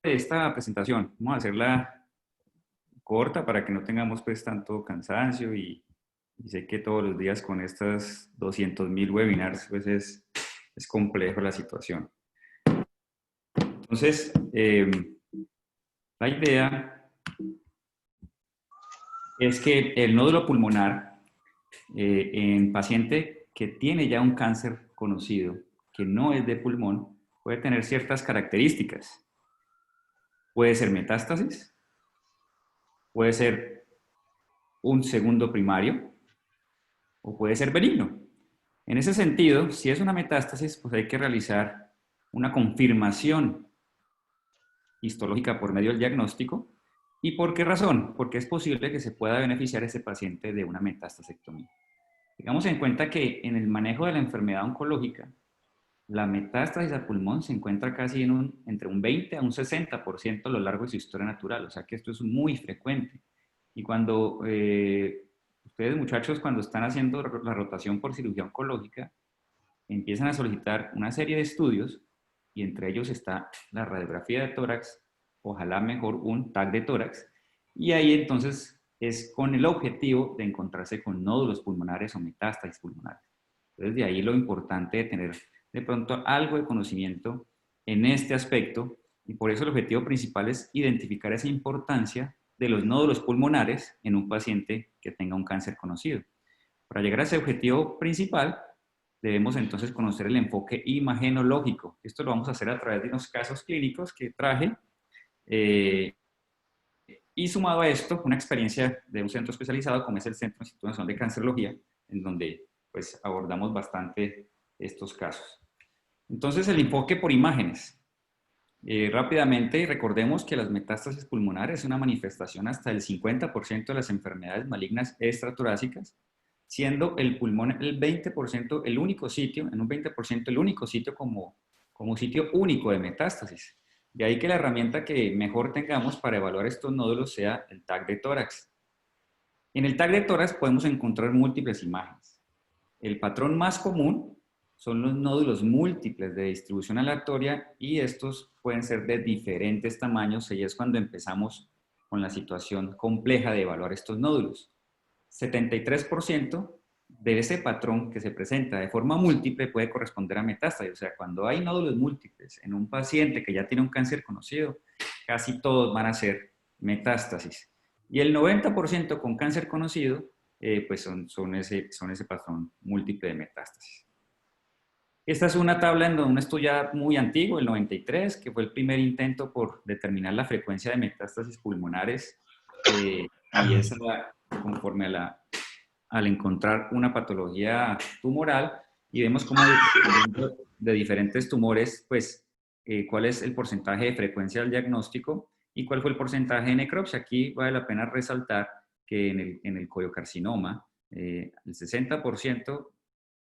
esta presentación. Vamos a hacerla corta para que no tengamos pues tanto cansancio y sé que todos los días con estas 200.000 webinars pues es complejo la situación. Entonces, la idea es que el nódulo pulmonar en paciente que tiene ya un cáncer conocido, que no es de pulmón, puede tener ciertas características. Puede ser metástasis, puede ser un segundo primario o puede ser benigno. En ese sentido, si es una metástasis, pues hay que realizar una confirmación histológica por medio del diagnóstico. ¿Y por qué razón? Porque es posible que se pueda beneficiar ese paciente de una metastasectomía. Tengamos en cuenta que en el manejo de la enfermedad oncológica, la metástasis al pulmón se encuentra casi entre un 20 a un 60% a lo largo de su historia natural, o sea que esto es muy frecuente. Y cuando ustedes muchachos, cuando están haciendo la rotación por cirugía oncológica, empiezan a solicitar una serie de estudios y entre ellos está la radiografía de tórax, ojalá mejor un TAC de tórax, y ahí entonces es con el objetivo de encontrarse con nódulos pulmonares o metástasis pulmonares. Entonces de ahí lo importante de tener de pronto algo de conocimiento en este aspecto y por eso el objetivo principal es identificar esa importancia de los nódulos pulmonares en un paciente que tenga un cáncer conocido. Para llegar a ese objetivo principal, debemos entonces conocer el enfoque imagenológico. Esto lo vamos a hacer a través de unos casos clínicos que traje y sumado a esto, una experiencia de un centro especializado como es el Centro Instituto Nacional de Cancerología, en donde pues abordamos bastante estos casos. Entonces, el enfoque por imágenes. Rápidamente, recordemos que las metástasis pulmonares es una manifestación hasta del 50% de las enfermedades malignas extratorácicas, siendo el pulmón el 20%, el único sitio, en un 20% el único sitio como sitio único de metástasis. De ahí que la herramienta que mejor tengamos para evaluar estos nódulos sea el TAC de tórax. En el TAC de tórax podemos encontrar múltiples imágenes. El patrón más común son los nódulos múltiples de distribución aleatoria y estos pueden ser de diferentes tamaños y es cuando empezamos con la situación compleja de evaluar estos nódulos. 73% de ese patrón que se presenta de forma múltiple puede corresponder a metástasis. O sea, cuando hay nódulos múltiples en un paciente que ya tiene un cáncer conocido, casi todos van a ser metástasis. Y el 90% con cáncer conocido pues son ese patrón múltiple de metástasis. Esta es una tabla en donde un estudio ya muy antiguo, el 93, que fue el primer intento por determinar la frecuencia de metástasis pulmonares y esa, conforme al encontrar una patología tumoral y vemos cómo de diferentes tumores, pues, cuál es el porcentaje de frecuencia del diagnóstico y cuál fue el porcentaje de necropsia. Aquí vale la pena resaltar que en el coliocarcinoma, el 60%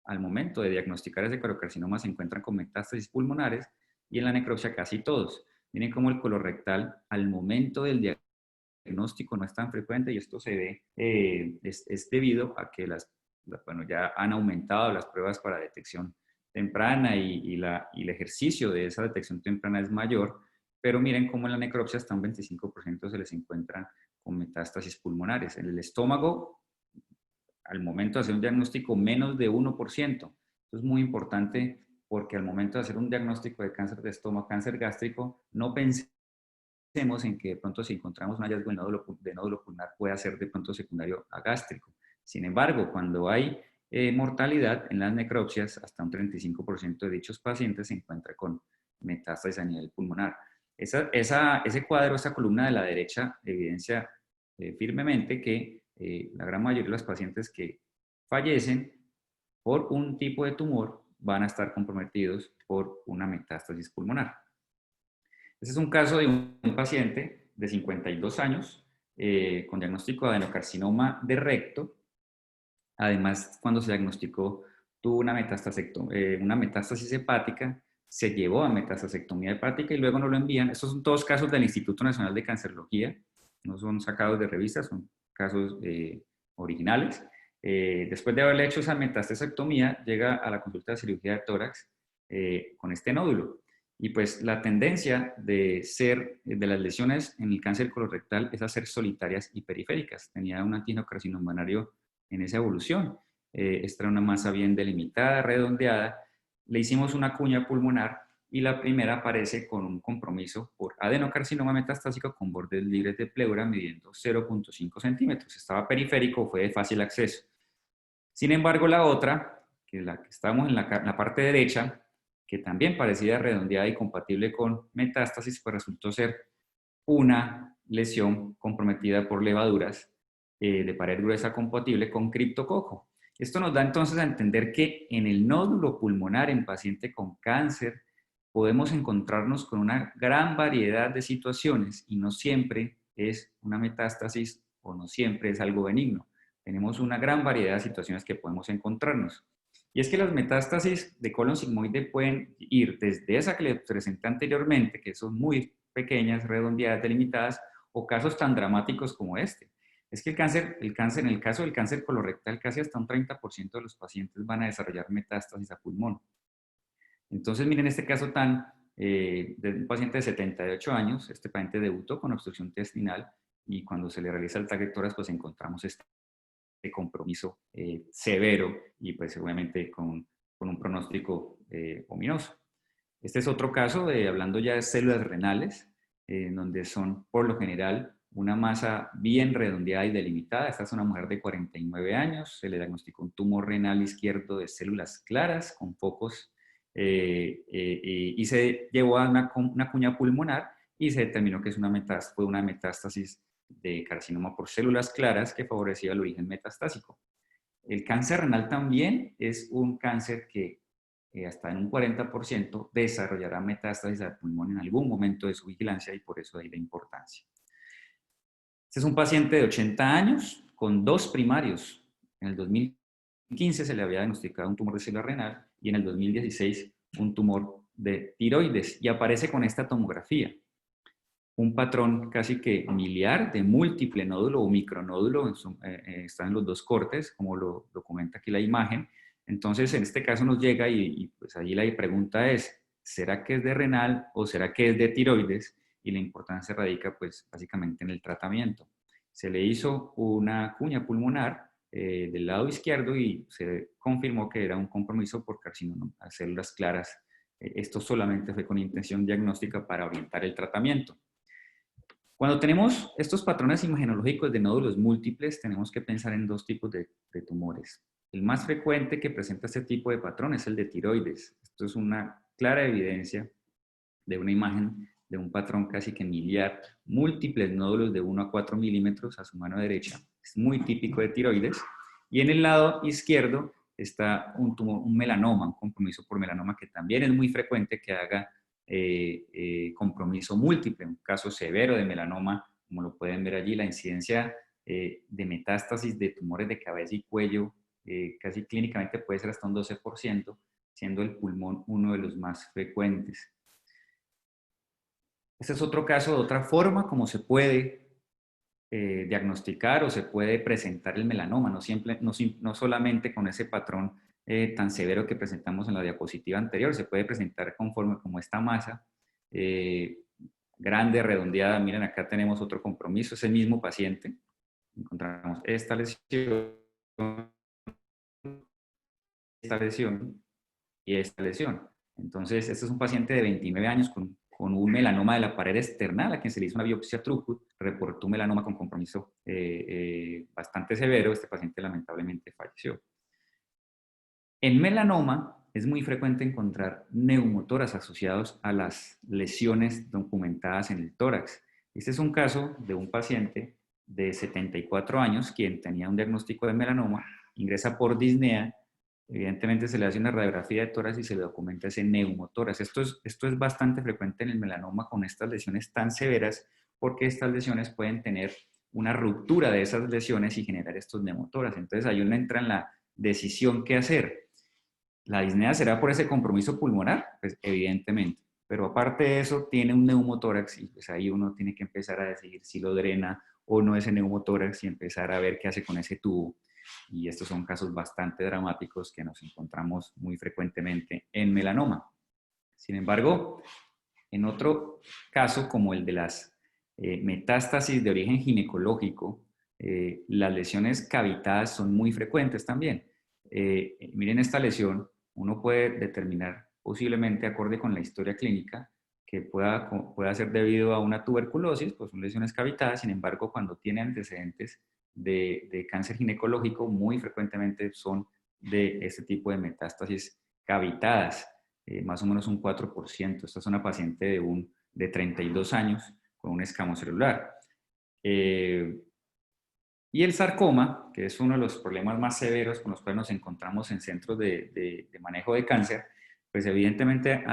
al momento de diagnosticar ese coliocarcinoma se encuentran con metástasis pulmonares y en la necropsia casi todos. Miren cómo el colorectal al momento del diagnóstico no es tan frecuente y esto se ve, es debido a que bueno, ya han aumentado las pruebas para detección temprana y el ejercicio de esa detección temprana es mayor, pero miren cómo en la necropsia hasta un 25% se les encuentran con metástasis pulmonares. En el estómago, al momento de hacer un diagnóstico, menos de 1%. Esto es muy importante porque al momento de hacer un diagnóstico de cáncer de estómago, cáncer gástrico, no pensemos en que de pronto si encontramos un hallazgo de nódulo pulmonar pueda ser de pronto secundario a gástrico. Sin embargo, cuando hay mortalidad en las necropsias, hasta un 35% de dichos pacientes se encuentra con metástasis a nivel pulmonar. Ese cuadro, esa columna de la derecha evidencia firmemente que la gran mayoría de los pacientes que fallecen por un tipo de tumor van a estar comprometidos por una metástasis pulmonar. Este es un caso de un paciente de 52 años con diagnóstico de adenocarcinoma de recto. Además, cuando se diagnosticó, tuvo una metástasis hepática, se llevó a metastasectomía hepática y luego nos lo envían. Estos son todos casos del Instituto Nacional de Cancerología, no son sacados de revistas, son casos originales. Después de haberle hecho esa metastasectomía, llega a la consulta de cirugía de tórax con este nódulo. Y pues la tendencia de las lesiones en el cáncer colorectal es a ser solitarias y periféricas. Tenía un antígeno carcinomanario en esa evolución. Esta era una masa bien delimitada, redondeada. Le hicimos una cuña pulmonar y la primera aparece con un compromiso por adenocarcinoma metastásico con bordes libres de pleura midiendo 0.5 centímetros. Estaba periférico, fue de fácil acceso. Sin embargo, la otra, que es la que estamos en la parte derecha, que también parecía redondeada y compatible con metástasis, pues resultó ser una lesión comprometida por levaduras de pared gruesa compatible con criptococo. Esto nos da entonces a entender que en el nódulo pulmonar en paciente con cáncer podemos encontrarnos con una gran variedad de situaciones y no siempre es una metástasis o no siempre es algo benigno. Tenemos una gran variedad de situaciones que podemos encontrarnos. Y es que las metástasis de colon sigmoide pueden ir desde esa que les presenté anteriormente, que son muy pequeñas, redondeadas, delimitadas, o casos tan dramáticos como este. Es que en el caso del cáncer colorectal, casi hasta un 30% de los pacientes van a desarrollar metástasis a pulmón. Entonces, miren este caso de un paciente de 78 años, este paciente debutó con obstrucción intestinal y cuando se le realiza el TAC de tórax, pues encontramos este compromiso severo y pues obviamente con un pronóstico ominoso. Este es otro caso, hablando ya de células renales, donde son por lo general una masa bien redondeada y delimitada. Esta es una mujer de 49 años, se le diagnosticó un tumor renal izquierdo de células claras con focos y se llevó a una cuña pulmonar y se determinó que fue una metástasis de carcinoma por células claras que favorecía el origen metastásico. El cáncer renal también es un cáncer que hasta en un 40% desarrollará metástasis al pulmón en algún momento de su vigilancia y por eso de ahí la importancia. Este es un paciente de 80 años con 2 primarios. En el 2015 se le había diagnosticado un tumor de célula renal y en el 2016 un tumor de tiroides y aparece con esta tomografía. Un patrón casi que miliar de múltiple nódulo o micronódulo, están en los dos cortes, como lo documenta aquí la imagen. Entonces, en este caso nos llega y pues allí la pregunta es, ¿será que es de renal o será que es de tiroides? Y la importancia radica pues básicamente en el tratamiento. Se le hizo una cuña pulmonar del lado izquierdo y se confirmó que era un compromiso por carcinoma a células claras. Esto solamente fue con intención diagnóstica para orientar el tratamiento. Cuando tenemos estos patrones imagenológicos de nódulos múltiples, tenemos que pensar en 2 tipos de tumores. El más frecuente que presenta este tipo de patrón es el de tiroides. Esto es una clara evidencia de una imagen de un patrón casi que miliar, múltiples nódulos de 1 a 4 milímetros a su mano derecha. Es muy típico de tiroides. Y en el lado izquierdo está un melanoma, un compromiso por melanoma que también es muy frecuente que haga compromiso múltiple, un caso severo de melanoma, como lo pueden ver allí, la incidencia de metástasis de tumores de cabeza y cuello casi clínicamente puede ser hasta un 12%, siendo el pulmón uno de los más frecuentes. Este es otro caso de otra forma como se puede diagnosticar o se puede presentar el melanoma, no solamente con ese patrón tan severo que presentamos en la diapositiva anterior, se puede presentar conforme como esta masa grande, redondeada. Miren, acá tenemos otro compromiso, es el mismo paciente. Encontramos esta lesión y esta lesión. Entonces, este es un paciente de 29 años con un melanoma de la pared external, a quien se le hizo una biopsia Throughput, reportó un melanoma con compromiso bastante severo. Este paciente lamentablemente falleció. En melanoma es muy frecuente encontrar neumotoras asociados a las lesiones documentadas en el tórax. Este es un caso de un paciente de 74 años, quien tenía un diagnóstico de melanoma, ingresa por disnea. Evidentemente se le hace una radiografía de tórax y se le documenta ese neumotórax. Esto es bastante frecuente en el melanoma con estas lesiones tan severas, porque estas lesiones pueden tener una ruptura de esas lesiones y generar estos neumotórax. Entonces ahí uno entra en la decisión qué hacer. ¿La disnea será por ese compromiso pulmonar? Pues evidentemente. Pero aparte de eso, tiene un neumotórax y pues ahí uno tiene que empezar a decidir si lo drena o no ese neumotórax y empezar a ver qué hace con ese tubo. Y estos son casos bastante dramáticos que nos encontramos muy frecuentemente en melanoma. Sin embargo, En otro caso, como el de las metástasis de origen ginecológico, las lesiones cavitadas son muy frecuentes también. Miren esta lesión, uno puede determinar posiblemente acorde con la historia clínica que pueda ser debido a una tuberculosis, pues son lesiones cavitadas. Sin embargo, cuando tiene antecedentes de cáncer ginecológico, muy frecuentemente son de este tipo de metástasis cavitadas, más o menos un 4%. Esta es una paciente de 32 años con un escamo celular. Y el sarcoma, que es uno de los problemas más severos con los cuales nos encontramos en centros de manejo de cáncer, pues evidentemente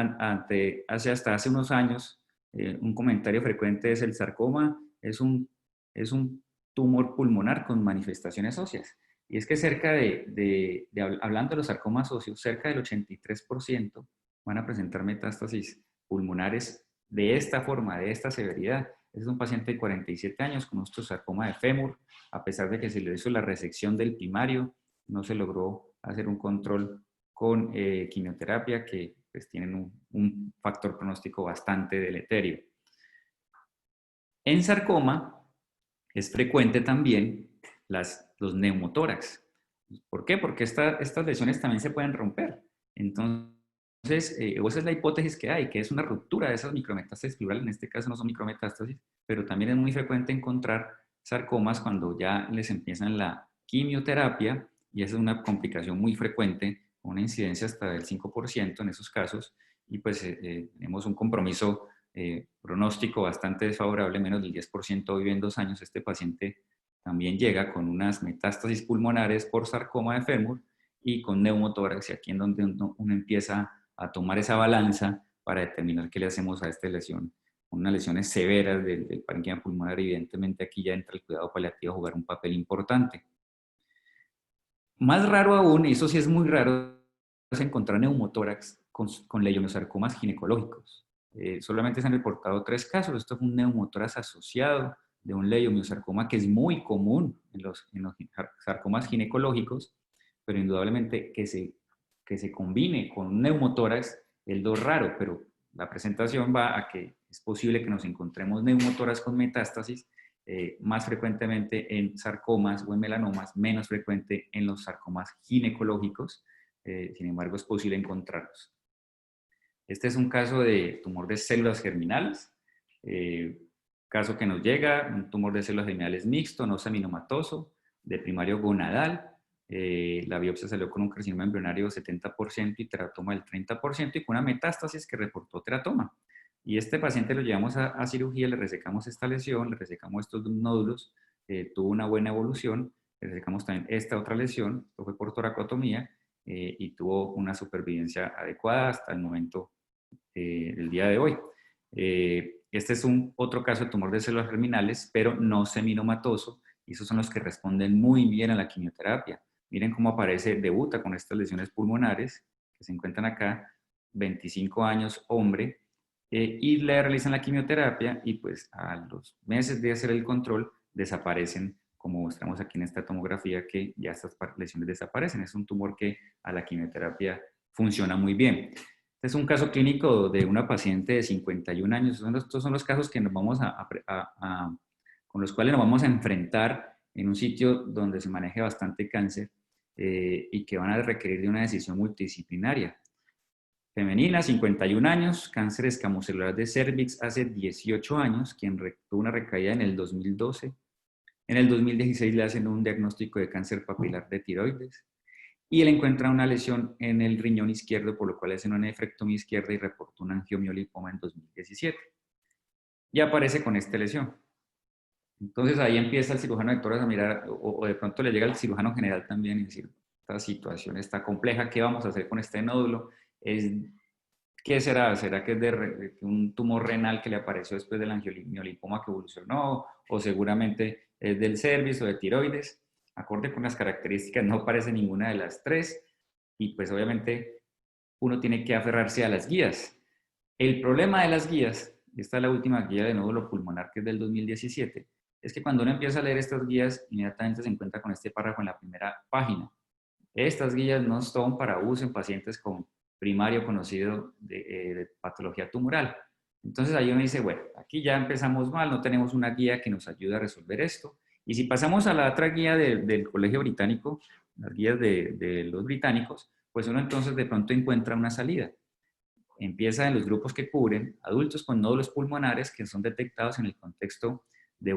hasta hace unos años, un comentario frecuente es el sarcoma es un tumor pulmonar con manifestaciones óseas. Y es que hablando de los sarcomas óseos, cerca del 83% van a presentar metástasis pulmonares de esta forma, de esta severidad. Es un paciente de 47 años con osteosarcoma de fémur. A pesar de que se le hizo la resección del primario, no se logró hacer un control con quimioterapia que pues, tienen un factor pronóstico bastante deleterio. En sarcoma es frecuente también los neumotórax. ¿Por qué? Porque estas lesiones también se pueden romper. Entonces, esa es la hipótesis que hay, que es una ruptura de esas micrometástasis plurales. En este caso no son micrometástasis, pero también es muy frecuente encontrar sarcomas cuando ya les empiezan la quimioterapia, y esa es una complicación muy frecuente, con una incidencia hasta del 5% en esos casos, y pues tenemos un compromiso pronóstico bastante desfavorable, menos del 10% vive en 2 años. Este paciente también llega con unas metástasis pulmonares por sarcoma de fémur y con neumotórax, y aquí en donde uno empieza a tomar esa balanza para determinar qué le hacemos a esta lesión. Unas lesiones severas del parénquima pulmonar, evidentemente aquí ya entra el cuidado paliativo a jugar un papel importante. Más raro aún, y eso sí es muy raro, es encontrar neumotórax con leiomyosarcomas ginecológicos. Solamente se han reportado 3 casos. Esto fue un neumotórax asociado de un leiomyosarcoma que es muy común en los sarcomas ginecológicos, pero indudablemente que se combine con un neumotórax es lo raro, pero la presentación va a que es posible que nos encontremos neumotórax con metástasis, más frecuentemente en sarcomas o en melanomas, menos frecuente en los sarcomas ginecológicos. Sin embargo, es posible encontrarlos. Este es un caso de tumor de células germinales. Caso que nos llega, un tumor de células germinales mixto, no seminomatoso, de primario gonadal. La biopsia salió con un carcinoma embrionario 70% y teratoma del 30%, y con una metástasis que reportó teratoma. Y este paciente lo llevamos a cirugía, le resecamos esta lesión, le resecamos estos nódulos, tuvo una buena evolución, le resecamos también esta otra lesión, esto fue por toracotomía, y tuvo una supervivencia adecuada hasta el momento del día de hoy. Este es otro caso de tumor de células germinales, pero no seminomatoso, y esos son los que responden muy bien a la quimioterapia. Miren cómo aparece, debuta con estas lesiones pulmonares que se encuentran acá, 25 años, hombre, y le realizan la quimioterapia, y pues a los meses de hacer el control desaparecen, como mostramos aquí en esta tomografía, que ya estas lesiones desaparecen. Es un tumor que a la quimioterapia funciona muy bien. Este es un caso clínico de una paciente de 51 años. Estos son los casos que con los cuales nos vamos a enfrentar en un sitio donde se maneje bastante cáncer, y que van a requerir de una decisión multidisciplinaria. Femenina, 51 años, cáncer escamocelular de cervix hace 18 años, quien tuvo una recaída en el 2012. En el 2016 le hacen un diagnóstico de cáncer papilar de tiroides, y él encuentra una lesión en el riñón izquierdo, por lo cual hacen una nefrectomía izquierda y reportó un angiomiolipoma en 2017. Y aparece con esta lesión. Entonces ahí empieza el cirujano de tórax a mirar, o de pronto le llega el cirujano general también y decir, esta situación está compleja, ¿qué vamos a hacer con este nódulo? ¿Qué será? ¿Será que es de un tumor renal que le apareció después del angiomiolipoma que evolucionó? ¿O seguramente es del cervix o de tiroides? Acorde con las características, no aparece ninguna de las 3, y pues obviamente uno tiene que aferrarse a las guías. El problema de las guías, y esta es la última guía de nódulo pulmonar, que es del 2017, es que cuando uno empieza a leer estas guías, inmediatamente se encuentra con este párrafo en la primera página. Estas guías no son para uso en pacientes con primario conocido de patología tumoral. Entonces ahí uno dice, bueno, aquí ya empezamos mal, no tenemos una guía que nos ayude a resolver esto. Y si pasamos a la otra guía del Colegio Británico, las guías de los británicos, pues uno entonces de pronto encuentra una salida. Empieza en los grupos que cubren adultos con nódulos pulmonares que son detectados en el contexto de,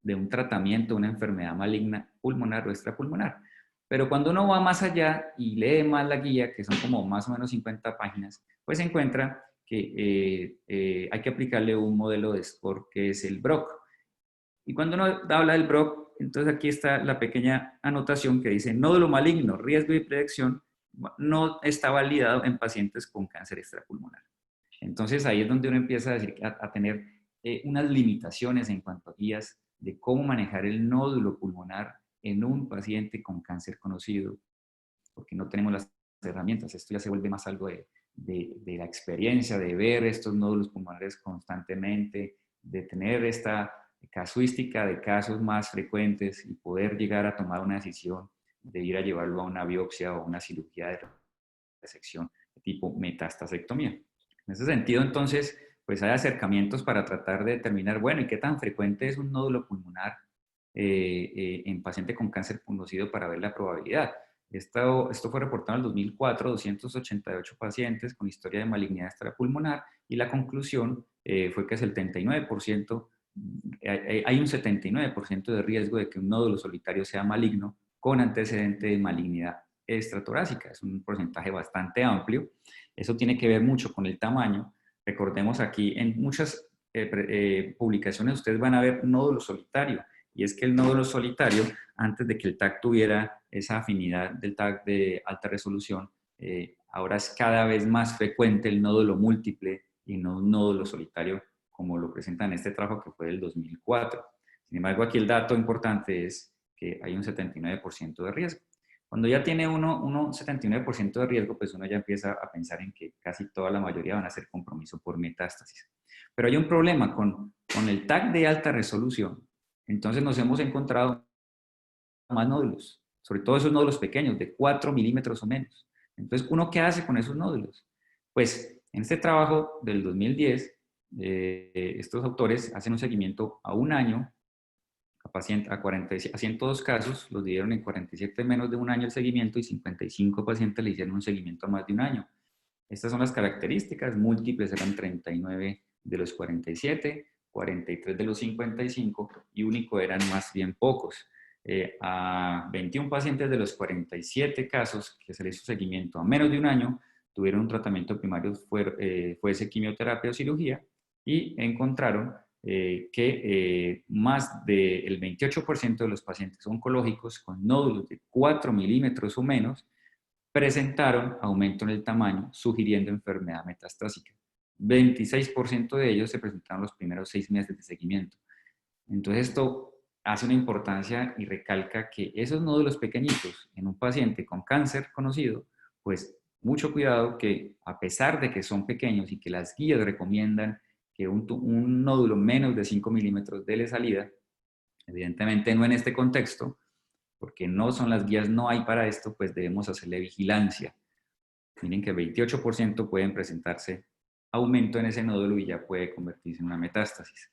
de un tratamiento, una enfermedad maligna pulmonar o extrapulmonar. Pero cuando uno va más allá y lee más la guía, que son como más o menos 50 páginas, pues se encuentra que hay que aplicarle un modelo de score que es el BROC. Y cuando uno habla del BROC, entonces aquí está la pequeña anotación que dice nódulo maligno, riesgo y predicción no está validado en pacientes con cáncer extrapulmonar. Entonces ahí es donde uno empieza a, decir, a tener unas limitaciones en cuanto a guías de cómo manejar el nódulo pulmonar en un paciente con cáncer conocido, porque no tenemos las herramientas. Esto ya se vuelve más algo de la experiencia, de ver estos nódulos pulmonares constantemente, de tener esta casuística de casos más frecuentes y poder llegar a tomar una decisión de ir a llevarlo a una biopsia o una cirugía de resección de tipo metastasectomía. En ese sentido, entonces, pues hay acercamientos para tratar de determinar, bueno, ¿y qué tan frecuente es un nódulo pulmonar en paciente con cáncer conocido para ver la probabilidad? Esto fue reportado en el 2004, 288 pacientes con historia de malignidad extrapulmonar y la conclusión fue que es el 79%, hay un 79% de riesgo de que un nódulo solitario sea maligno con antecedente de malignidad extratorácica. Es un porcentaje bastante amplio. Eso tiene que ver mucho con el tamaño. Recordemos aquí, en muchas publicaciones ustedes van a ver nódulo solitario, y es que el nódulo solitario, antes de que el TAC tuviera esa afinidad del TAC de alta resolución, ahora es cada vez más frecuente el nódulo múltiple y no un nódulo solitario como lo presentan en este trabajo que fue del 2004. Sin embargo, aquí el dato importante es que hay un 79% de riesgo. Cuando ya tiene uno un 79% de riesgo, pues uno ya empieza a pensar en que casi toda la mayoría van a ser compromiso por metástasis. Pero hay un problema con el TAC de alta resolución. Entonces nos hemos encontrado más nódulos, sobre todo esos nódulos pequeños, de 4 milímetros o menos. Entonces, ¿uno qué hace con esos nódulos? Pues en este trabajo del 2010, estos autores hacen un seguimiento a un año a 102 casos, los dieron en 47 menos de un año el seguimiento y 55 pacientes le hicieron un seguimiento a más de un año. Estas son las características, múltiples eran 39 de los 47, 43 de los 55 y único eran más bien pocos. A 21 pacientes de los 47 casos que se les hizo seguimiento a menos de un año tuvieron un tratamiento primario, fuese quimioterapia o cirugía, y encontraron que más del 28% de los pacientes oncológicos con nódulos de 4 milímetros o menos presentaron aumento en el tamaño, sugiriendo enfermedad metastásica. 26% de ellos se presentaron los primeros 6 meses de seguimiento. Entonces esto hace una importancia y recalca que esos nódulos pequeñitos en un paciente con cáncer conocido, pues mucho cuidado que a pesar de que son pequeños y que las guías recomiendan que un nódulo menos de 5 milímetros dé salida, evidentemente no en este contexto, porque no son las guías, no hay para esto, pues debemos hacerle vigilancia. Miren que 28% pueden presentarse aumento en ese nódulo y ya puede convertirse en una metástasis.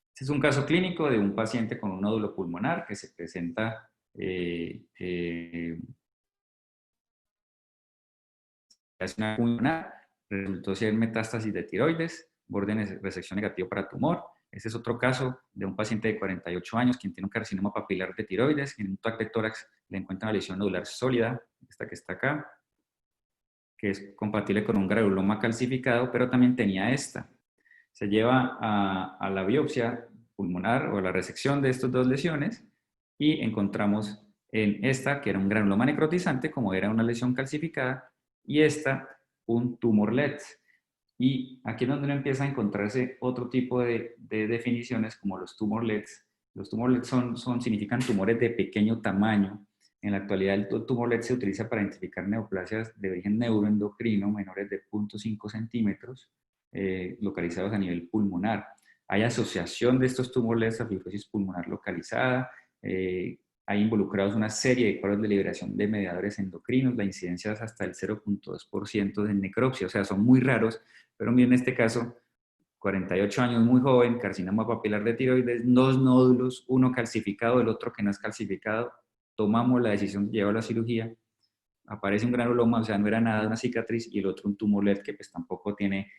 Este es un caso clínico de un paciente con un nódulo pulmonar que se presenta una pulmonar, resultó ser metástasis de tiroides, borde de resección negativo para tumor. Este es otro caso de un paciente de 48 años quien tiene un carcinoma papilar de tiroides. En un TAC de tórax le encuentran una lesión nodular sólida, esta que está acá, que es compatible con un granuloma calcificado, pero también tenía esta. Se lleva a la biopsia pulmonar o a la resección de estas dos lesiones y encontramos en esta, que era un granuloma necrotizante, como era una lesión calcificada, y esta, un tumor LED. Y aquí es donde uno empieza a encontrarse otro tipo de definiciones como los tumor LEDs. Los tumor LEDs significan tumores de pequeño tamaño. En la actualidad el tumor LED se utiliza para identificar neoplasias de origen neuroendocrino menores de 0.5 centímetros, localizados a nivel pulmonar. Hay asociación de estos tumores a fibrosis pulmonar localizada, hay involucrados una serie de cuadros de liberación de mediadores endocrinos, la incidencia es hasta el 0.2% de necropsia, o sea, son muy raros, pero miren este caso, 48 años, muy joven, carcinoma papilar de tiroides, 2 nódulos, uno calcificado, el otro que no es calcificado. Tomamos la decisión de llevar a la cirugía, aparece un granuloma, o sea, no era nada, una cicatriz, y el otro un tumor LED que pues tampoco tiene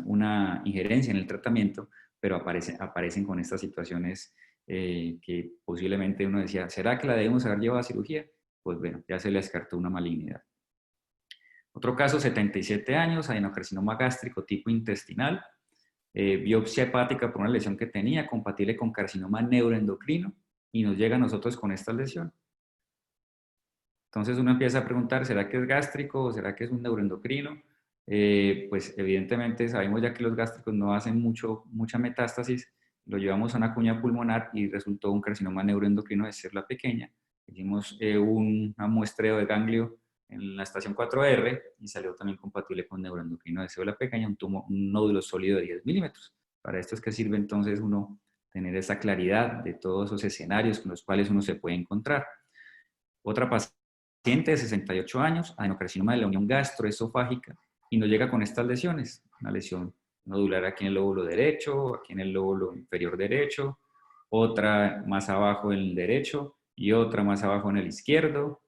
una injerencia en el tratamiento, pero aparecen con estas situaciones que posiblemente uno decía, ¿será que la debemos haber llevado a cirugía? Pues bueno, ya se le descartó una malignidad. Otro caso, 77 años, adenocarcinoma gástrico tipo intestinal, biopsia hepática por una lesión que tenía, compatible con carcinoma neuroendocrino, y nos llega a nosotros con esta lesión. Entonces uno empieza a preguntar, ¿será que es gástrico o será que es un neuroendocrino? Pues evidentemente sabemos ya que los gástricos no hacen mucha metástasis, lo llevamos a una cuña pulmonar y resultó un carcinoma neuroendocrino de célula pequeña. Hicimos un muestreo de ganglio en la estación 4R y salió también compatible con neuroendocrino de célula pequeña, un nódulo sólido de 10 milímetros. Para esto es que sirve entonces uno tener esa claridad de todos esos escenarios con los cuales uno se puede encontrar. Otra paciente de 68 años, adenocarcinoma de la unión gastroesofágica, y nos llega con estas lesiones, una lesión nodular aquí en el lóbulo derecho, aquí en el lóbulo inferior derecho, otra más abajo en el derecho y otra más abajo en el izquierdo,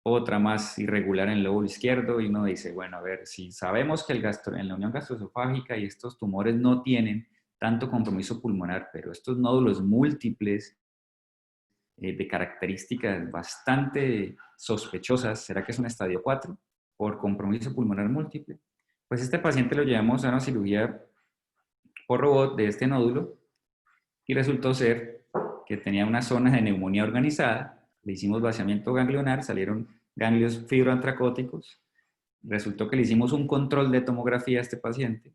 otra más irregular en el lóbulo izquierdo, y uno dice, bueno, a ver, si sabemos que en la unión gastroesofágica y estos tumores no tienen tanto compromiso pulmonar, pero estos nódulos múltiples de características bastante sospechosas, ¿será que es un estadio 4 por compromiso pulmonar múltiple? Pues este paciente lo llevamos a una cirugía por robot de este nódulo y resultó ser que tenía una zona de neumonía organizada, le hicimos vaciamiento ganglionar, salieron ganglios fibroantracóticos, resultó que le hicimos un control de tomografía a este paciente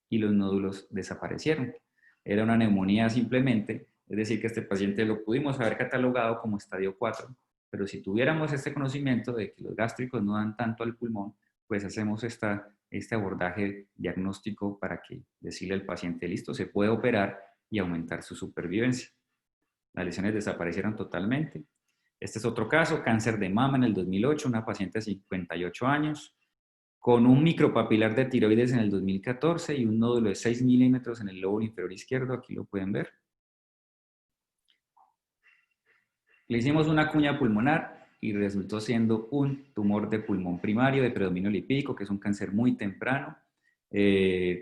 y los nódulos desaparecieron. Era una neumonía simplemente, es decir, que este paciente lo pudimos haber catalogado como estadio 4, pero si tuviéramos este conocimiento de que los gástricos no dan tanto al pulmón, pues hacemos este abordaje diagnóstico para que decirle al paciente, listo, se puede operar y aumentar su supervivencia. Las lesiones desaparecieron totalmente. Este es otro caso, cáncer de mama en el 2008, una paciente de 58 años, con un micropapilar de tiroides en el 2014 y un nódulo de 6 milímetros en el lóbulo inferior izquierdo, aquí lo pueden ver. Le hicimos una cuña pulmonar y resultó siendo un tumor de pulmón primario de predominio lipídico, que es un cáncer muy temprano,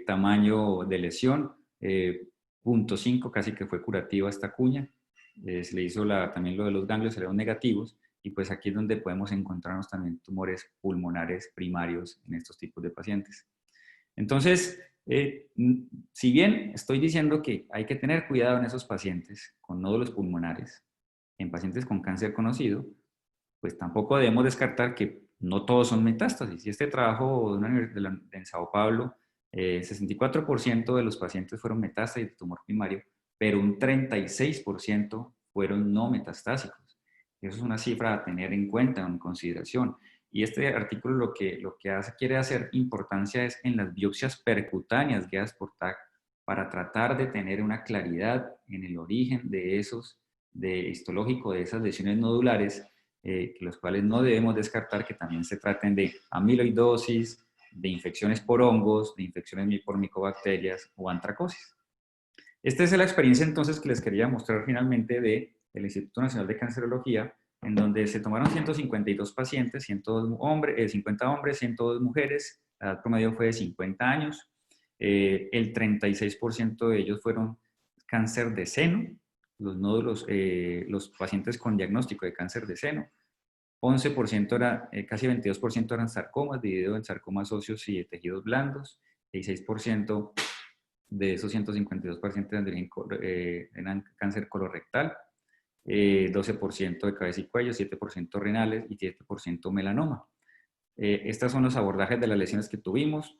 tamaño de lesión, 0.5, casi que fue curativa esta cuña. Se le hizo también lo de los ganglios, salieron negativos, y pues aquí es donde podemos encontrarnos también tumores pulmonares primarios en estos tipos de pacientes. Entonces, si bien estoy diciendo que hay que tener cuidado en esos pacientes con nódulos pulmonares, en pacientes con cáncer conocido, pues tampoco debemos descartar que no todos son metástasis. Y este trabajo en Sao Paulo, 64% de los pacientes fueron metástasis de tumor primario, pero un 36% fueron no metastásicos. Eso es una cifra a tener en cuenta, en consideración. Y este artículo quiere hacer importancia es en las biopsias percutáneas guiadas por TAC para tratar de tener una claridad en el origen de histológico de esas lesiones nodulares, los cuales no debemos descartar que también se traten de amiloidosis, de infecciones por hongos, de infecciones por micobacterias o antracosis. Esta es la experiencia entonces que les quería mostrar finalmente del Instituto Nacional de Cancerología, en donde se tomaron 152 pacientes, 50 hombres, 102 mujeres, la edad promedio fue de 50 años, el 36% de ellos fueron cáncer de seno, los nódulos, los pacientes con diagnóstico de cáncer de seno, 11% casi 22% eran sarcomas, dividido en sarcomas óseos y de tejidos blandos, 16% de esos 152 pacientes eran cáncer colorectal, 12% de cabeza y cuello, 7% renales y 7% melanoma. Estos son los abordajes de las lesiones que tuvimos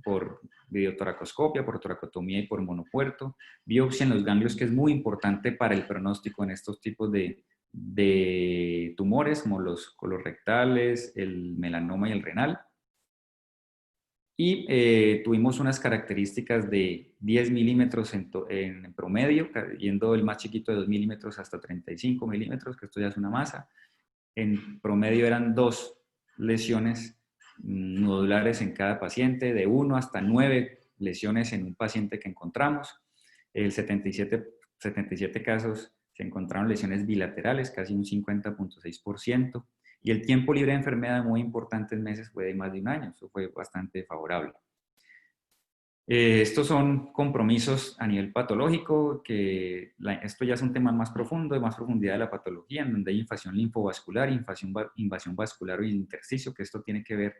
por videotoracoscopia, por toracotomía y por monopuerto, biopsia en los ganglios, que es muy importante para el pronóstico en estos tipos de tumores como los colorectales, el melanoma y el renal. Y tuvimos unas características de 10 milímetros en promedio, yendo el más chiquito de 2 milímetros hasta 35 milímetros, que esto ya es una masa. En promedio eran 2 lesiones nodulares en cada paciente, de 1 hasta 9 lesiones en un paciente que encontramos. El 77 casos se encontraron lesiones bilaterales, casi un 50.6%, y el tiempo libre de enfermedad muy importante en meses fue de más de un año, eso fue bastante favorable. Estos son compromisos a nivel patológico, que esto ya es un tema más profundo, de más profundidad de la patología, en donde hay invasión linfovascular, invasión vascular o intersticio, que esto tiene que ver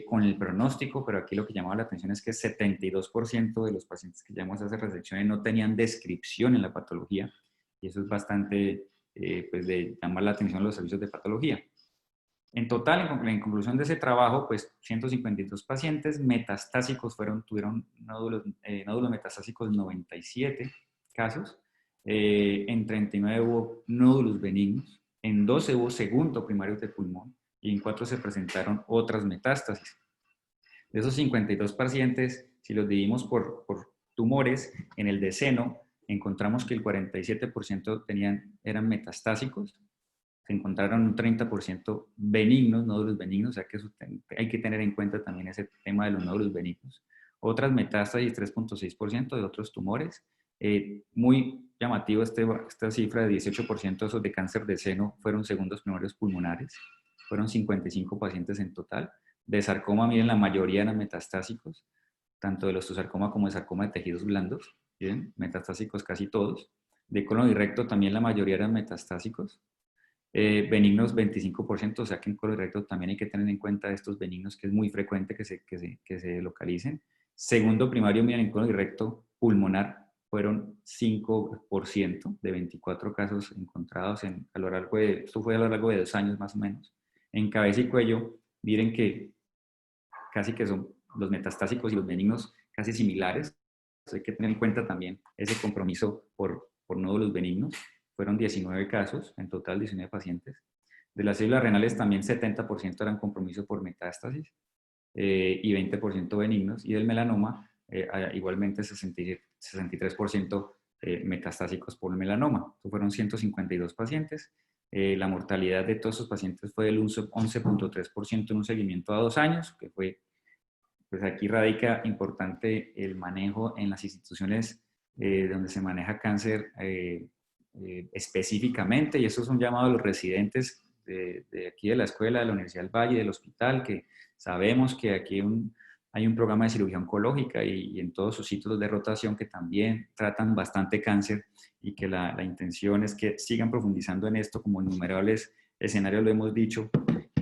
con el pronóstico, pero aquí lo que llamaba la atención es que 72% de los pacientes que llamamos a esas resecciones no tenían descripción en la patología, y eso es bastante, pues, de llamar la atención a los servicios de patología. En total, en conclusión de ese trabajo, pues 152 pacientes metastásicos tuvieron nódulos metastásicos 97 casos, en 39 hubo nódulos benignos, en 12 hubo segundo primario de pulmón y en 4 se presentaron otras metástasis. De esos 52 pacientes, si los dividimos por tumores, en el de seno encontramos que el 47% eran metastásicos, se encontraron un 30% benignos, nódulos benignos, o sea que hay que tener en cuenta también ese tema de los nódulos benignos. Otras metástasis, 3.6% de otros tumores. Muy llamativo esta cifra de 18% esos de cáncer de seno fueron segundos primarios pulmonares. Fueron 55 pacientes en total. De sarcoma, miren, la mayoría eran metastásicos, tanto de osteosarcoma como de sarcoma de tejidos blandos. ¿Bien? Metastásicos casi todos. De colon y recto también la mayoría eran metastásicos. Benignos 25%, o sea que en colon y recto también hay que tener en cuenta estos benignos, que es muy frecuente que se localicen. Segundo primario, miren, en colon y recto pulmonar fueron 5% de 24 casos encontrados esto fue a lo largo de 2 años más o menos. En cabeza y cuello, miren que casi que son los metastásicos y los benignos casi similares. Entonces hay que tener en cuenta también ese compromiso por nódulos benignos. Fueron 19 casos, en total 19 pacientes. De las células renales también 70% eran compromiso por metástasis y 20% benignos. Y del melanoma igualmente 63% metastásicos por melanoma. Estos fueron 152 pacientes. La mortalidad de todos esos pacientes fue del 11.3% en un seguimiento a 2 años, que fue, pues aquí radica importante el manejo en las instituciones donde se maneja cáncer específicamente, y estos son llamados los residentes de aquí de la escuela, de la Universidad del Valle, del hospital, que sabemos que aquí hay un programa de cirugía oncológica y en todos sus sitios de rotación que también tratan bastante cáncer, y que la intención es que sigan profundizando en esto, como en innumerables escenarios lo hemos dicho,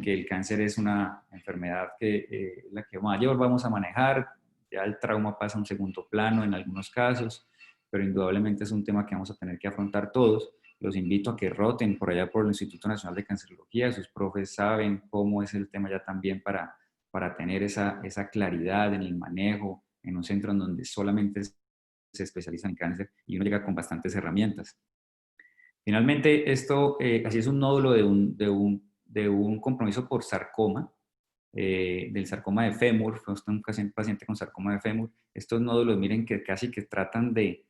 que el cáncer es una enfermedad que la que mayor vamos a manejar, ya el trauma pasa a un segundo plano en algunos casos, pero indudablemente es un tema que vamos a tener que afrontar todos. Los invito a que roten por allá por el Instituto Nacional de Cancerología, sus profes saben cómo es el tema ya también para tener esa claridad en el manejo, en un centro en donde solamente se especializa en cáncer y uno llega con bastantes herramientas. Finalmente, esto, así es un nódulo de un compromiso por sarcoma, del sarcoma de fémur. Fue un paciente con sarcoma de fémur. Estos nódulos, miren que casi que tratan de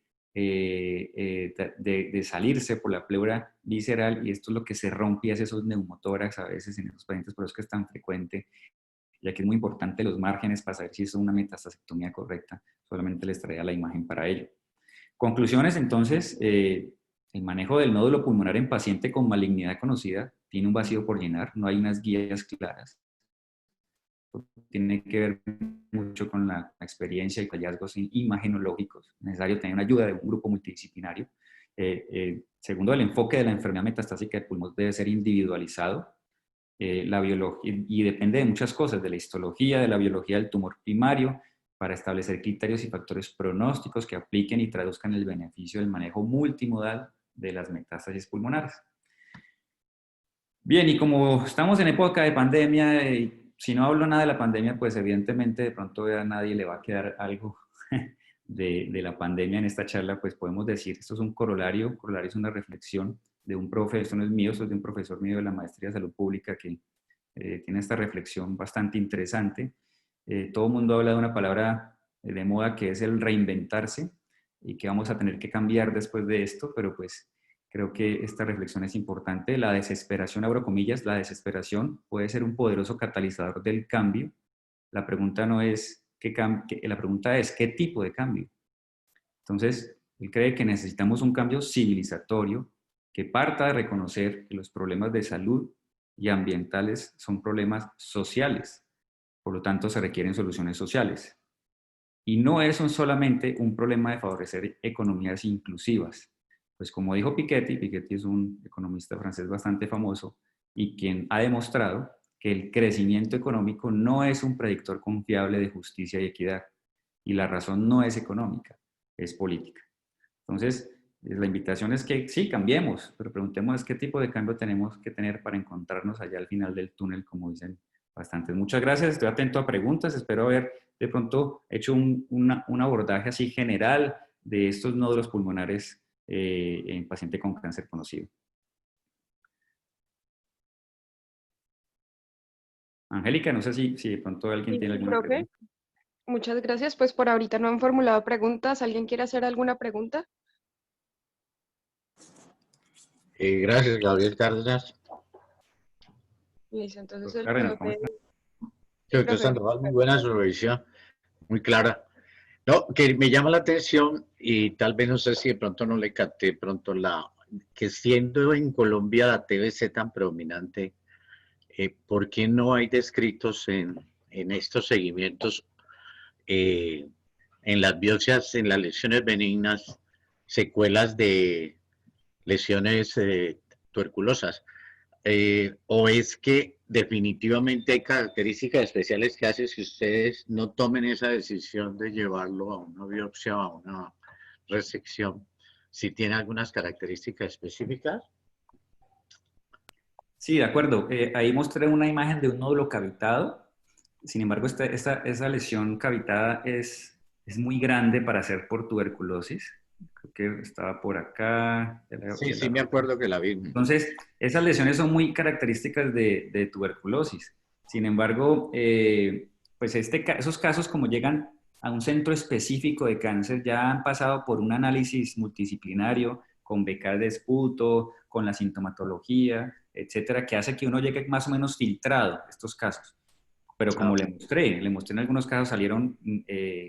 salirse por la pleura visceral, y esto es lo que se rompe y hace esos neumotórax a veces en esos pacientes, por eso es que es tan frecuente, ya que es muy importante los márgenes para saber si es una metastasectomía correcta. Solamente les traía la imagen para ello. Conclusiones, entonces, el manejo del nódulo pulmonar en paciente con malignidad conocida tiene un vacío por llenar, no hay unas guías claras. Tiene que ver mucho con la experiencia y hallazgos imagenológicos. Es necesario tener una ayuda de un grupo multidisciplinario. Segundo, el enfoque de la enfermedad metastásica de pulmón debe ser individualizado. La biología, y depende de muchas cosas, de la histología, de la biología del tumor primario, para establecer criterios y factores pronósticos que apliquen y traduzcan el beneficio del manejo multimodal de las metástasis pulmonares. Bien, y como estamos en época de pandemia, si no hablo nada de la pandemia, pues evidentemente de pronto a nadie le va a quedar algo de la pandemia en esta charla, pues podemos decir, esto es un corolario es una reflexión de un profe, esto no es mío, esto es de un profesor mío de la Maestría de Salud Pública que tiene esta reflexión bastante interesante. Todo el mundo habla de una palabra de moda que es el reinventarse, y que vamos a tener que cambiar después de esto, pero pues creo que esta reflexión es importante. La desesperación, abro comillas, la desesperación puede ser un poderoso catalizador del cambio. La pregunta no es la pregunta es, ¿qué tipo de cambio? Entonces, él cree que necesitamos un cambio civilizatorio que parta de reconocer que los problemas de salud y ambientales son problemas sociales, por lo tanto se requieren soluciones sociales. Y no es solamente un problema de favorecer economías inclusivas, pues como dijo Piketty, Piketty es un economista francés bastante famoso y quien ha demostrado que el crecimiento económico no es un predictor confiable de justicia y equidad. Y la razón no es económica, es política. Entonces, la invitación es que sí, cambiemos, pero preguntemos qué tipo de cambio tenemos que tener para encontrarnos allá al final del túnel, como dicen bastantes. Muchas gracias, estoy atento a preguntas, espero haber de pronto hecho un abordaje así general de estos nódulos pulmonares en paciente con cáncer conocido. Angélica, no sé si de pronto alguien Sí, tiene alguna profe, pregunta. muchas gracias. Pues por ahorita no han formulado preguntas. ¿Alguien quiere hacer alguna pregunta? Gracias, Gabriel Cárdenas. Listo, entonces Doctor el Cárdenas, ¿cómo profe, está? sí, Doctor profe. Sandoval, muy buena su revisión, muy clara. No, que me llama la atención y tal vez no sé si de pronto no le capté de pronto que siendo en Colombia la TBC tan predominante, ¿por qué no hay descritos en estos seguimientos, eh, en las biopsias, en las lesiones benignas, secuelas de lesiones tuberculosas? ¿O es que definitivamente hay características especiales que hacen que ustedes no tomen esa decisión de llevarlo a una biopsia o a una resección? Si tiene algunas características específicas. Sí, de acuerdo. Ahí mostré una imagen de un nódulo cavitado. Sin embargo, esa lesión cavitada es muy grande para ser por tuberculosis. Creo que estaba por acá. Ya Sí, ya sí, me acuerdo que la vi. Entonces, esas lesiones son muy características de tuberculosis. Sin embargo, pues esos casos como llegan a un centro específico de cáncer ya han pasado por un análisis multidisciplinario con becas de esputo, con la sintomatología, etcétera, que hace que uno llegue más o menos filtrado a estos casos. Pero Ah, como le mostré en algunos casos salieron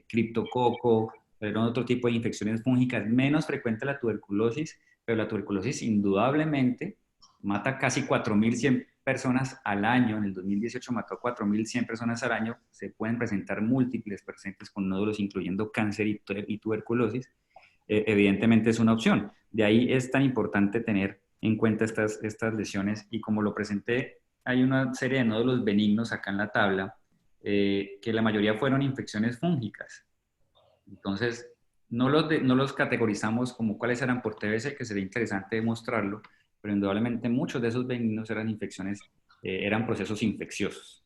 criptococo, salieron otro tipo de infecciones fúngicas, menos frecuente la tuberculosis, pero la tuberculosis indudablemente mata casi 4.100 personas al año. En el 2018 mató a 4.100 personas al año. Se pueden presentar múltiples pacientes con nódulos, incluyendo cáncer y tuberculosis. Evidentemente es una opción. De ahí es tan importante tener en cuenta estas lesiones y como lo presenté, hay una serie de nódulos benignos acá en la tabla, que la mayoría fueron infecciones fúngicas. Entonces, no los categorizamos como cuáles eran por TBC, que sería interesante demostrarlo, pero indudablemente muchos de esos benignos eran infecciones, eran procesos infecciosos.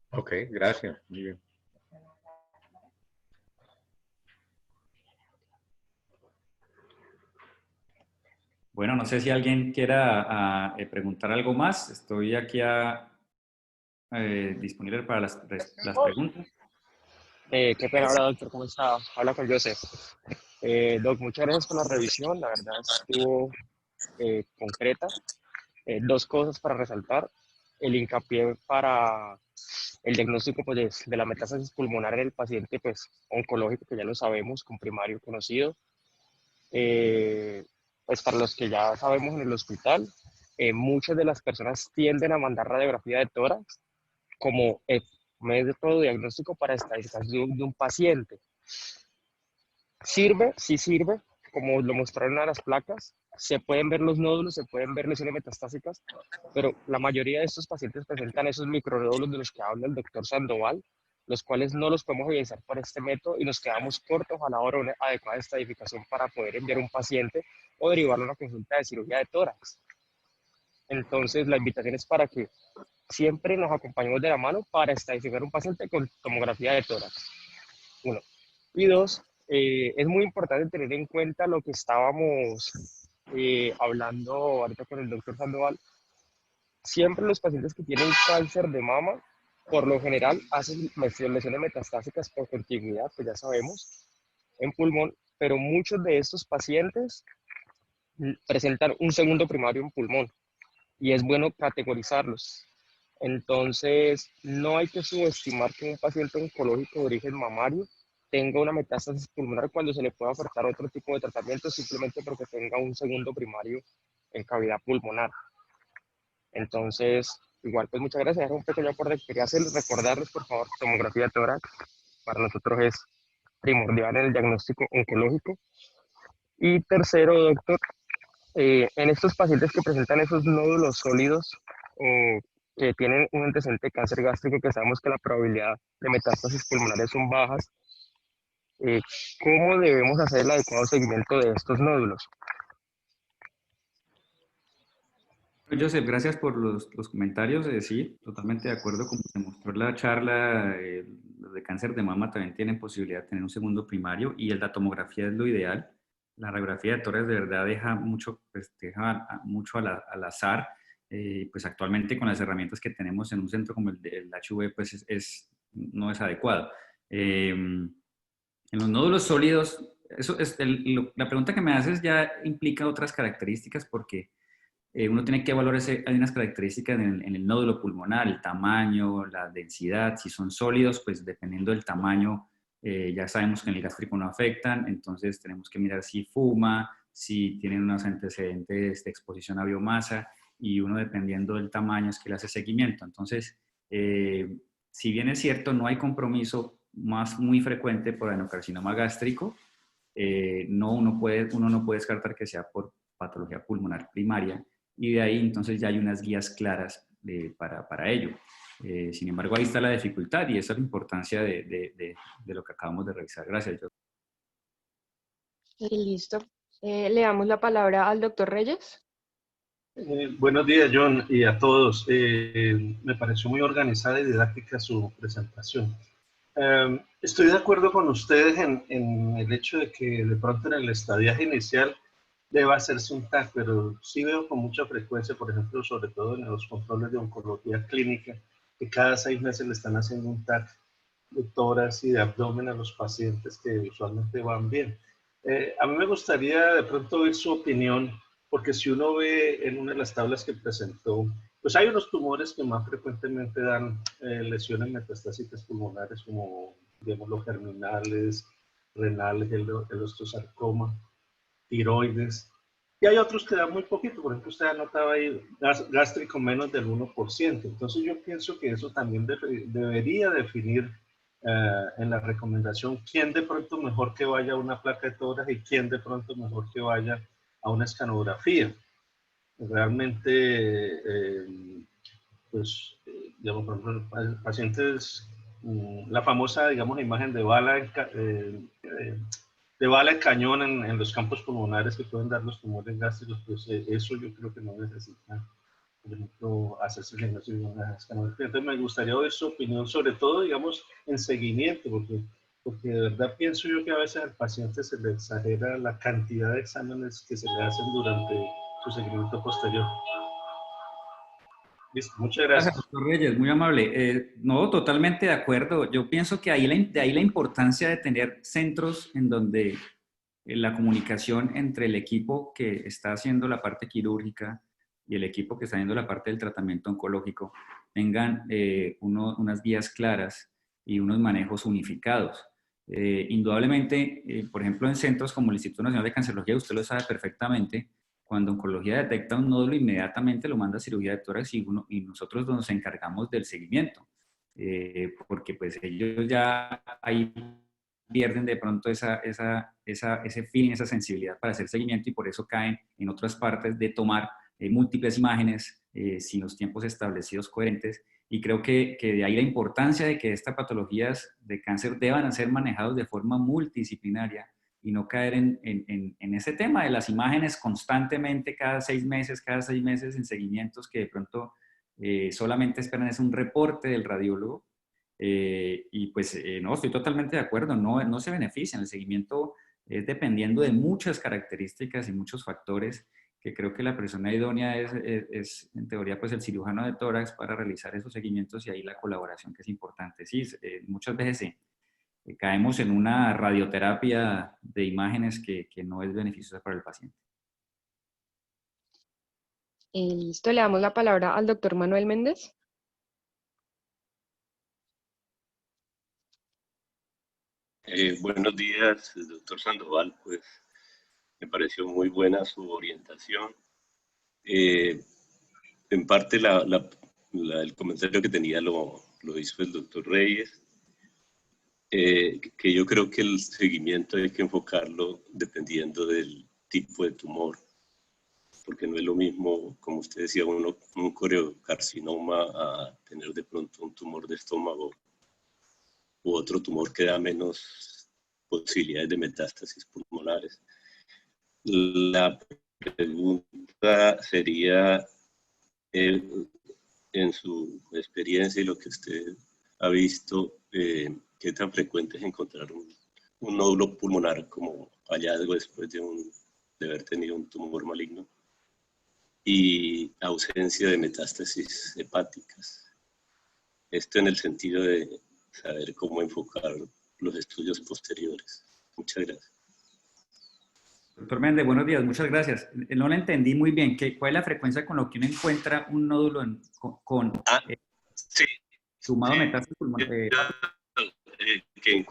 ok, gracias. Muy bien. Bueno, no sé si alguien quiera preguntar algo más. Estoy aquí disponible para las preguntas. Qué pena, hola doctor, ¿cómo está? Habla con Joseph. Doc, muchas gracias por la revisión, la verdad estuvo concreta. Dos cosas para resaltar. El hincapié para el diagnóstico pues, de la metástasis pulmonar en el paciente pues, oncológico, que ya lo sabemos, con primario conocido. Pues para los que ya sabemos en el hospital, muchas de las personas tienden a mandar radiografía de tórax como método diagnóstico para estadificación de un paciente. Sirve, sí sirve, como lo mostraron a las placas, se pueden ver los nódulos, se pueden ver lesiones metastásicas, pero la mayoría de estos pacientes presentan esos micronódulos de los que habla el doctor Sandoval, los cuales no los podemos evidenciar por este método y nos quedamos cortos a la hora de una adecuada estadificación para poder enviar un paciente o derivarlo a una consulta de cirugía de tórax. Entonces, la invitación es para que siempre nos acompañemos de la mano para estadificar un paciente con tomografía de tórax. Uno. Y dos, es muy importante tener en cuenta lo que estábamos hablando ahorita con el doctor Sandoval. Siempre los pacientes que tienen cáncer de mama, por lo general, hacen lesiones metastásicas por contigüidad, pues ya sabemos, en pulmón, pero muchos de estos pacientes presentan un segundo primario en pulmón y es bueno categorizarlos. Entonces, no hay que subestimar que un paciente oncológico de origen mamario tenga una metástasis pulmonar cuando se le pueda ofertar otro tipo de tratamiento simplemente porque tenga un segundo primario en cavidad pulmonar. Entonces, igual, pues muchas gracias. Era un pequeño aporte que quería hacerles. Recordarles, por favor, tomografía de tórax para nosotros es primordial en el diagnóstico oncológico. Y tercero, doctor, en estos pacientes que presentan esos nódulos sólidos o que tienen un antecedente de cáncer gástrico, que sabemos que la probabilidad de metástasis pulmonares son bajas, eh, ¿cómo debemos hacer el adecuado seguimiento de estos nódulos? Joseph, gracias por los comentarios. Sí, totalmente de acuerdo. Como se mostró en la charla, los de cáncer de mama también tienen posibilidad de tener un segundo primario y la tomografía es lo ideal. La radiografía de tórax de verdad deja mucho, pues, mucho al azar. Pues actualmente con las herramientas que tenemos en un centro como el HV, pues no es adecuado. En los nódulos sólidos, eso es la pregunta que me haces ya implica otras características porque uno tiene que evaluar hay unas características en el nódulo pulmonar, el tamaño, la densidad, si son sólidos, pues dependiendo del tamaño, ya sabemos que en el gástrico no afectan, entonces tenemos que mirar si fuma, si tienen unos antecedentes de exposición a biomasa, y uno dependiendo del tamaño es que le hace seguimiento. Entonces, si bien es cierto, no hay compromiso muy frecuente por adenocarcinoma gástrico, uno no puede descartar que sea por patología pulmonar primaria, y de ahí entonces ya hay unas guías claras para ello. Sin embargo, ahí está la dificultad y esa es la importancia de lo que acabamos de revisar. Gracias, Joseph. Listo. Le damos la palabra al doctor Reyes. Buenos días, John, y a todos. Me pareció muy organizada y didáctica su presentación. Estoy de acuerdo con ustedes en el hecho de que de pronto en el estadiaje inicial deba hacerse un TAC, pero sí veo con mucha frecuencia, por ejemplo, sobre todo en los controles de oncología clínica, que cada 6 meses le están haciendo un TAC de tórax y de abdomen a los pacientes que usualmente van bien. A mí me gustaría de pronto oír su opinión, porque si uno ve en una de las tablas que presentó, pues hay unos tumores que más frecuentemente dan lesiones metastásicas pulmonares, como digamos los germinales, renales, el osteosarcoma, tiroides. Y hay otros que dan muy poquito, por ejemplo, usted anotaba ahí gástrico menos del 1%. Entonces yo pienso que eso también debería definir en la recomendación quién de pronto mejor que vaya a una placa de tórax y quién de pronto mejor que vaya a una escanografía. Realmente, pues, digamos, por ejemplo, pacientes, la famosa, digamos, imagen de bala de bala de cañón en los campos pulmonares que pueden dar los tumores gástricos, pues eso yo creo que no necesita, por ejemplo, hacerse el diagnóstico de una escanografía. Entonces me gustaría oír su opinión, sobre todo, digamos, en seguimiento, porque de verdad pienso yo que a veces al paciente se le exagera la cantidad de exámenes que se le hacen durante su seguimiento posterior. Listo, muchas Gracias, gracias. doctor Reyes, muy amable. No, totalmente de acuerdo. Yo pienso que de ahí la importancia de tener centros en donde la comunicación entre el equipo que está haciendo la parte quirúrgica y el equipo que está haciendo la parte del tratamiento oncológico tengan unas vías claras y unos manejos unificados. Indudablemente, por ejemplo, en centros como el Instituto Nacional de Cancerología, usted lo sabe perfectamente, cuando oncología detecta un nódulo, inmediatamente lo manda a cirugía de tórax y nosotros nos encargamos del seguimiento, porque pues ellos ya ahí pierden de pronto ese feeling, esa sensibilidad para hacer seguimiento y por eso caen en otras partes de tomar múltiples imágenes sin los tiempos establecidos coherentes. Y creo que de ahí la importancia de que estas patologías de cáncer deban ser manejadas de forma multidisciplinaria y no caer en ese tema de las imágenes constantemente cada 6 meses, en seguimientos que de pronto solamente esperan es un reporte del radiólogo. Y pues no, estoy totalmente de acuerdo, no se benefician. El seguimiento es dependiendo de muchas características y muchos factores, que creo que la persona idónea es en teoría pues el cirujano de tórax para realizar esos seguimientos y ahí la colaboración que es importante. Sí, muchas veces caemos en una radioterapia de imágenes que no es beneficiosa para el paciente. Listo, le damos la palabra al doctor Manuel Méndez. Buenos días, doctor Sandoval. Pues me pareció muy buena su orientación. En parte el comentario que tenía lo hizo el doctor Reyes, que yo creo que el seguimiento hay que enfocarlo dependiendo del tipo de tumor, porque no es lo mismo, como usted decía, un coriocarcinoma a tener de pronto un tumor de estómago u otro tumor que da menos posibilidades de metástasis pulmonares. La pregunta sería, en su experiencia y lo que usted ha visto, ¿qué tan frecuente es encontrar un nódulo pulmonar como hallazgo después de haber tenido un tumor maligno y ausencia de metástasis hepáticas? Esto en el sentido de saber cómo enfocar los estudios posteriores. Muchas gracias. Doctor Méndez, buenos días, muchas gracias. No le entendí muy bien. ¿Cuál es la frecuencia con lo que uno encuentra un nódulo Sí, sumado a sí, metástasis pulmonar? que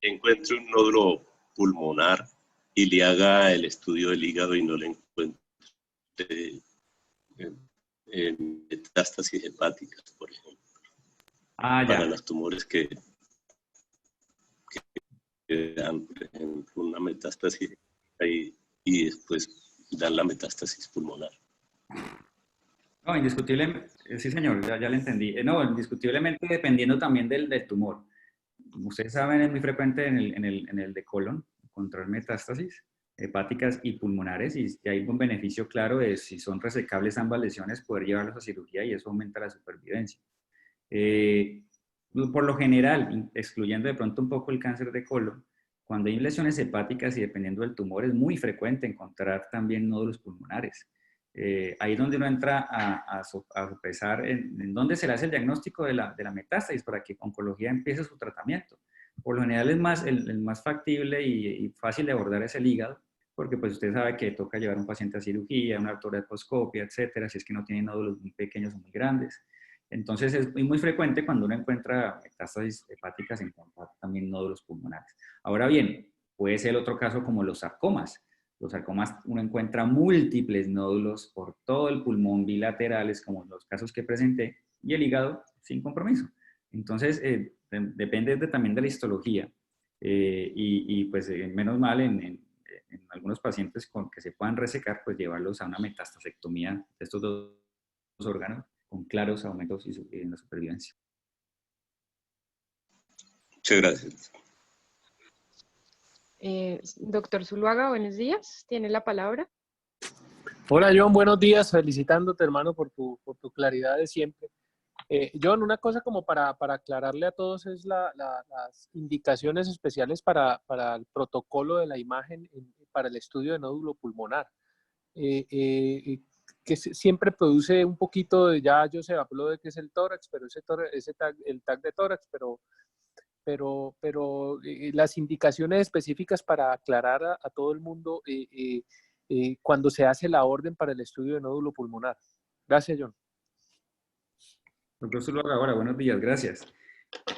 encuentre un nódulo pulmonar y le haga el estudio del hígado y no le encuentre metástasis hepáticas, por ejemplo, para los tumores que dan, por ejemplo, una metástasis y después dan la metástasis pulmonar. No, indiscutiblemente, sí señor, ya le entendí. No, indiscutiblemente dependiendo también del tumor. Como ustedes saben, es muy frecuente en el de colon encontrar metástasis hepáticas y pulmonares, y hay un beneficio claro de si son resecables ambas lesiones, poder llevarlos a cirugía y eso aumenta la supervivencia. Por lo general, excluyendo de pronto un poco el cáncer de colon, cuando hay lesiones hepáticas y dependiendo del tumor, es muy frecuente encontrar también nódulos pulmonares. Ahí es donde uno entra a sopesar en dónde se le hace el diagnóstico de la metástasis para que oncología empiece su tratamiento. Por lo general el más factible y fácil de abordar es el hígado, porque pues usted sabe que toca llevar a un paciente a cirugía, una arterioscopia, etcétera, si es que no tiene nódulos muy pequeños o muy grandes. Entonces es muy frecuente cuando uno encuentra metástasis hepáticas encontrar también nódulos pulmonares. Ahora bien, puede ser el otro caso como los sarcomas. Los sarcomas uno encuentra múltiples nódulos por todo el pulmón bilaterales, como los casos que presenté, y el hígado sin compromiso. Entonces, depende también de la histología. Pues menos mal en algunos pacientes con que se puedan resecar, pues llevarlos a una metastasectomía de estos dos órganos con claros aumentos en la supervivencia. Muchas gracias. Doctor Zuluaga, buenos días. Tiene la palabra. Hola John, buenos días. Felicitándote, hermano, por tu claridad de siempre. John, una cosa como para aclararle a todos es las indicaciones especiales para el protocolo de la imagen para el estudio de nódulo pulmonar. Que siempre produce un poquito de, ya yo se habló de que es el tórax, pero el tag de tórax, pero las indicaciones específicas para aclarar a todo el mundo cuando se hace la orden para el estudio de nódulo pulmonar. Gracias, John. Doctor Zuluaga, ahora, buenos días, gracias.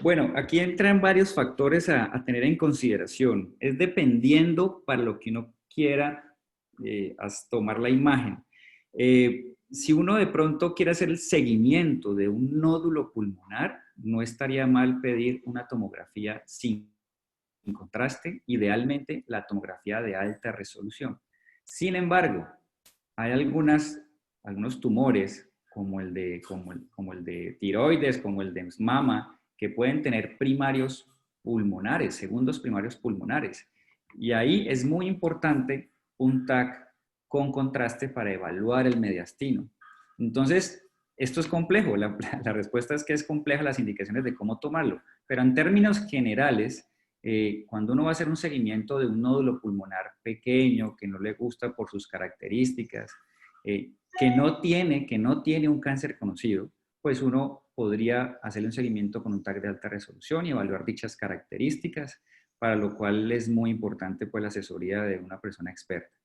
Bueno, aquí entran varios factores a tener en consideración. Es dependiendo para lo que uno quiera tomar la imagen. Si uno de pronto quiere hacer el seguimiento de un nódulo pulmonar, no estaría mal pedir una tomografía sin contraste, idealmente la tomografía de alta resolución. Sin embargo, hay algunos tumores como el de tiroides, como el de mama, que pueden tener primarios pulmonares, segundos primarios pulmonares. Y ahí es muy importante un TAC con contraste para evaluar el mediastino. Entonces, esto es complejo, la respuesta es que es compleja las indicaciones de cómo tomarlo, pero en términos generales, cuando uno va a hacer un seguimiento de un nódulo pulmonar pequeño, que no le gusta por sus características, que no tiene un cáncer conocido, pues uno podría hacerle un seguimiento con un TAC de alta resolución y evaluar dichas características, para lo cual es muy importante pues la asesoría de una persona experta.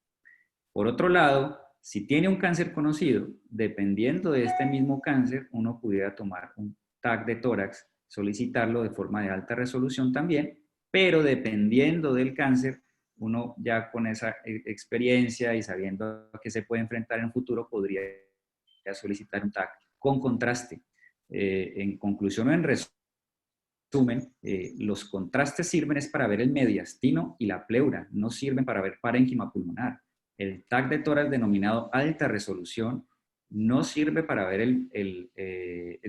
Por otro lado, si tiene un cáncer conocido, dependiendo de este mismo cáncer, uno pudiera tomar un TAC de tórax solicitarlo de forma de alta resolución también, pero dependiendo del cáncer, uno ya con esa experiencia y sabiendo a qué se puede enfrentar en el futuro, podría solicitar un TAC con contraste. En conclusión o en resumen, los contrastes sirven es para ver el mediastino y la pleura, no sirven para ver parénquima pulmonar. El TAC de tórax denominado alta resolución no sirve para ver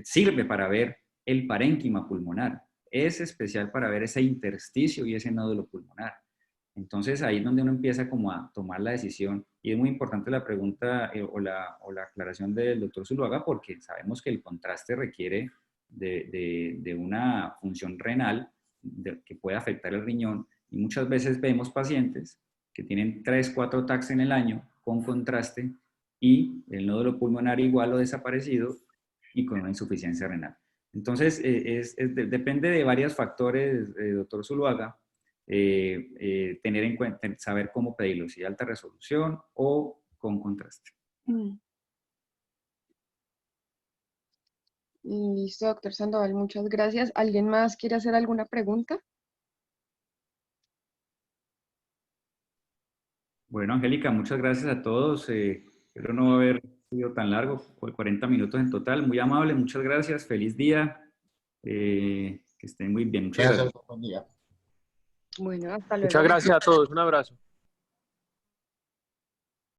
sirve para ver el parénquima pulmonar. Es especial para ver ese intersticio y ese nódulo pulmonar. Entonces ahí es donde uno empieza como a tomar la decisión, y es muy importante la pregunta o la aclaración del doctor Zuluaga, porque sabemos que el contraste requiere de una función renal que puede afectar el riñón, y muchas veces vemos pacientes que tienen 3, 4 TACs en el año con contraste y el nódulo pulmonar igual o desaparecido y con una insuficiencia renal. Entonces depende de varios factores, doctor Zuluaga, tener en cuenta, saber cómo pedirlo, si alta resolución o con contraste. Listo, doctor Sandoval, muchas gracias. ¿Alguien más quiere hacer alguna pregunta? Bueno, Angélica, muchas gracias a todos. Espero no haber sido tan largo, 40 minutos en total. Muy amable, muchas gracias. Feliz día. Que estén muy bien. Muchas gracias. Bueno, hasta luego. Muchas gracias a todos. Un abrazo.